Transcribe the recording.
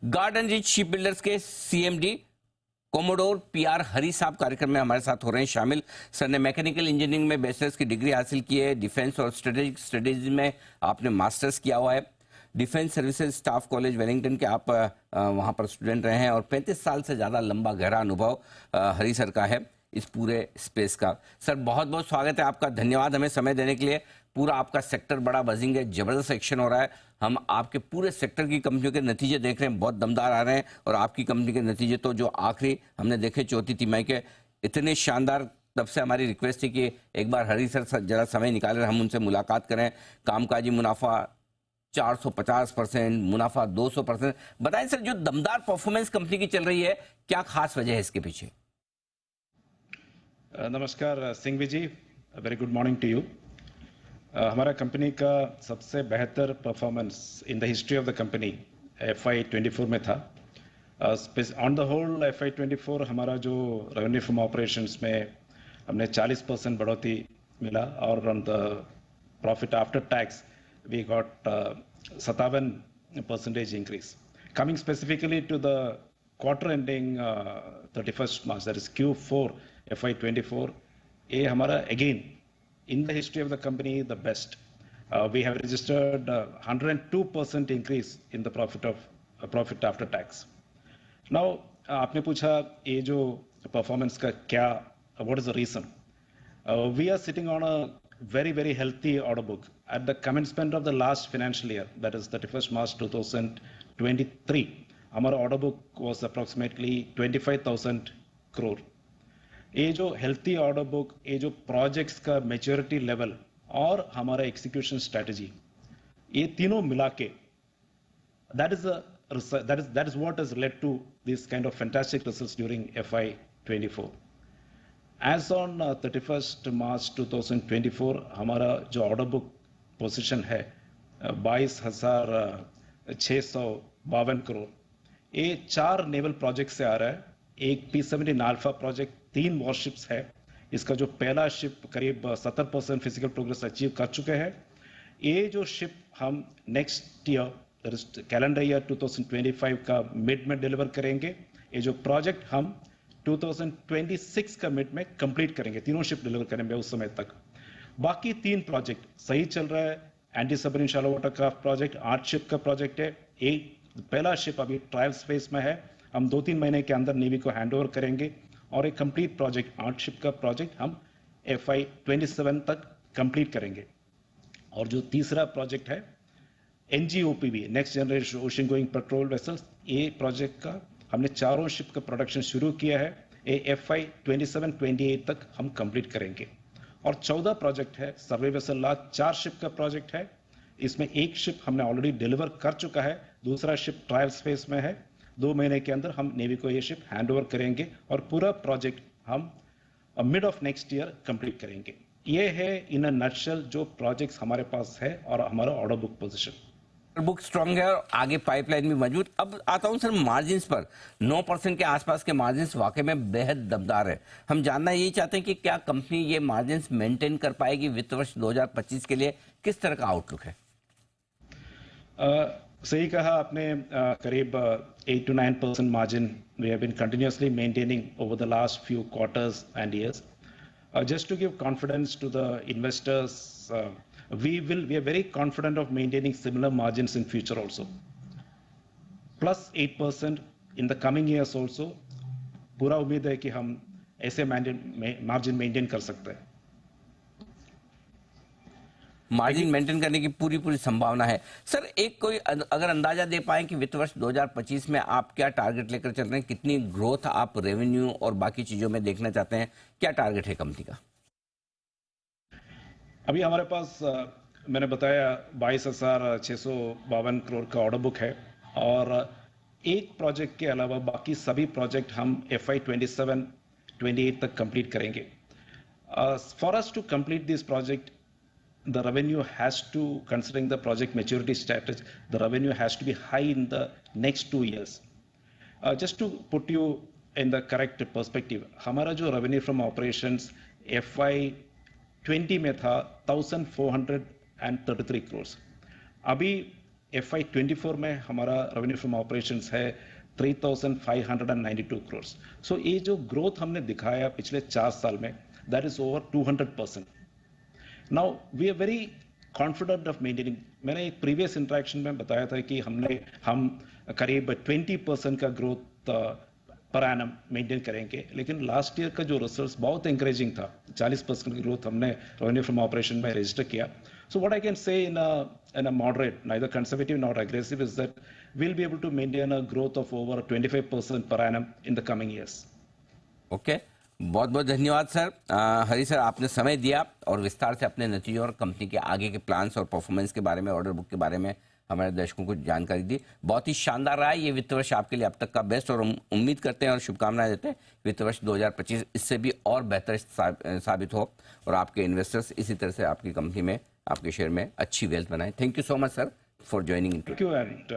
Garden rich ship builders के CMD commodore PR हरी साहब कार्यक्रम में हमारे साथ हो रहे हैं शामिल। सर ने मैकेनिकल इंजीनियरिंग में बैचलर्स की डिग्री हासिल की है। डिफेंस और स्ट्रेटेजिक स्टडीज में आपने मास्टर्स किया हुआ है। Defence services staff college Wellington के आप वहां पर स्टूडेंट रहे हैं और 35 साल से ज़्यादा लंबा गहरा अनुभव हरी सर का है इस पूरे स्पेस का। सर बहुत बहुत स्वागत है आपका, धन्यवाद हमें समय देने के लिए। पूरा आपका सेक्टर बड़ा बजिंग है, जबरदस्त एक्शन हो रहा है। हम आपके पूरे सेक्टर की कंपनियों के नतीजे देख रहे हैं, बहुत दमदार आ रहे हैं। और आपकी कंपनी के नतीजे तो जो आखिरी हमने देखे चौथी तिमाही के, इतने शानदार। तब से हमारी रिक्वेस्ट थी कि एक बार हरी सर जरा समय निकालें, हम उनसे मुलाकात करें। कामकाजी मुनाफा 450%, मुनाफा 200%। बताएं सर, जो दमदार परफॉर्मेंस कंपनी की चल रही है, क्या खास वजह है इसके पीछे? नमस्कार Singhvi ji, very good morning to you. हमारा कंपनी का सबसे बेहतर performance in the history of the company FY24 में था। ऑन द होल FY24 हमारा जो रेवेन्यू फ्रॉम ऑपरेशंस में हमने 40% बढ़ोतरी मिला और on the profit after tax we got 57% increase. Coming specifically to the quarter ending 31st March, that is Q4 FY24, ये हमारा again in the history of the company the best. We have registered 102% increase in the profit after tax. Now आपने पूछा ये जो performance का क्या, what is the reason? We are sitting on a very healthy order book. At the commencement of the last financial year, that is 31st March 2023, हमारा order book was approximately 25,000 crore. ये जो healthy order book, ये जो projects का maturity level और हमारा execution strategy, ये तीनों मिला के that is what has led to this kind of fantastic results during FY24. As on 31st March 2024, हमारा जो ऑर्डर बुक पोजीशन है 22,652 करोड़। ये 4 नेवल प्रोजेक्ट से आ रहा है। एक P-17 अल्फा प्रोजेक्ट, 3 वॉरशिप्स है। इसका जो पहला शिप करीब 70% फिजिकल प्रोग्रेस अचीव कर चुके हैं। ये जो शिप हम नेक्स्ट ईयर कैलेंडर ईयर 2025 का मिड में डिलीवर करेंगे। ये जो प्रोजेक्ट हम 2026 का मिड में कंप्लीट करेंगे। तीनों शिप डिलीवर करेंगे उस समय तक। बाकी 3 प्रोजेक्ट सही चल रहा है। Anti submarine shallow watercraft project 8 ship का प्रोजेक्ट है। एक पहला शिप अभी ट्रायल्स फेज में है। हम 2-3 महीने के अंदर नेवी को हैंडओवर करेंगे और एक कंप्लीट प्रोजेक्ट 8 शिप का प्रोजेक्ट हम FY27 तक कंप्लीट करेंगे। और जो तीसरा प्रोजेक्ट है NGOPV, next generation ocean going patrol vessels, ये प्रोजेक्ट का हमने 4 शिप का प्रोडक्शन शुरू किया है। ये FY27-28 तक हम कंप्लीट करेंगे। और 14 प्रोजेक्ट है सर्वे वेसल ला, 4 शिप का प्रोजेक्ट है। इसमें एक शिप हमने ऑलरेडी डिलीवर कर चुका है, दूसरा शिप ट्रायल्स फेज में है। 2 महीने के अंदर हम नेवी को ये शिप हैंडओवर करेंगे और पूरा प्रोजेक्ट हम mid of next year complete करेंगे। ये है इन अ नटशेल जो प्रोजेक्ट्स हमारे पास है और हमारा order book position. Book strong है और आगे पाइपलाइन भी मजबूत। अब आता हूं सर मार्जिन्स पर। 9% के आसपास के मार्जिन्स वाकई में बेहद दमदार है। हम जानना यही चाहते हैं कि क्या कंपनी ये मार्जिन्स मेंटेन कर पाएगी वित्त वर्ष 2025 के लिए? किस तरह का आउटलुक है? सही कहा आपने। करीब 8 to 9% margin we have been continuously maintaining over the last few quarters and years. Just to give confidence to the investors, we are very confident of maintaining similar margins in future also. Plus 8% in the coming years also. पूरा उम्मीद है कि हम ऐसे margin maintain कर सकते हैं। Margin maintain करने की पूरी संभावना है। सर एक कोई अगर अंदाजा दे पाएं कि वित्त वर्ष 2025 में आप क्या टारगेट लेकर चल रहे हैं? कितनी ग्रोथ आप रेवेन्यू और बाकी चीजों में देखना चाहते हैं? क्या टारगेट है कंपनी का? अभी हमारे पास मैंने बताया 22,652 करोड़ का ऑर्डर बुक है और एक प्रोजेक्ट के अलावा बाकी सभी प्रोजेक्ट हम FY27-28 तक कंप्लीट करेंगे। For us to complete this project, the revenue has to, considering the project maturity status, the revenue has to be high in the next 2 years. Just to put you in the correct perspective, हमारा जो revenue from operations FY20 में था 1,433 crores. अभी FY24 में हमारा revenue from operations है 3,592 करोड़। सो ये जो ग्रोथ हमने दिखाया पिछले 4 साल में, that is over 200%। Now we are very confident of maintaining. मैंने एक प्रीवियस इंटरेक्शन में बताया था कि हम करीब 20% का ग्रोथ पर एनम मेंटेन करेंगे, लेकिन लास्ट ईयर का जो रिजल्ट्स बहुत इंकरेजिंग था, 40% की ग्रोथ हमने रेवेन्यू फ्रॉम ऑपरेशन में रजिस्टर किया। So what I can say in a moderate, neither conservative not aggressive, is that we'll be able to maintain a growth of over 25% per annum in the coming years. Okay, बहुत बहुत धन्यवाद sir. हरी sir, आपने समय दिया और विस्तार से अपने नतीजों और कंपनी के आगे के प्लान्स और परफॉर्मेंस के बारे में, ऑर्डर बुक के बारे में हमारे दर्शकों को जानकारी दी। बहुत ही शानदार रहा ये वित्त वर्ष आपके लिए अब तक का बेस्ट, और हम उम्मीद करते हैं और शुभकामनाएं देते हैं वित्त वर्ष 2025 इससे भी और बेहतर साबित हो और आपके इन्वेस्टर्स इसी तरह से आपकी कंपनी में, आपके शेयर में अच्छी वेल्थ बनाए। Thank you so much sir for joining in. Thank you and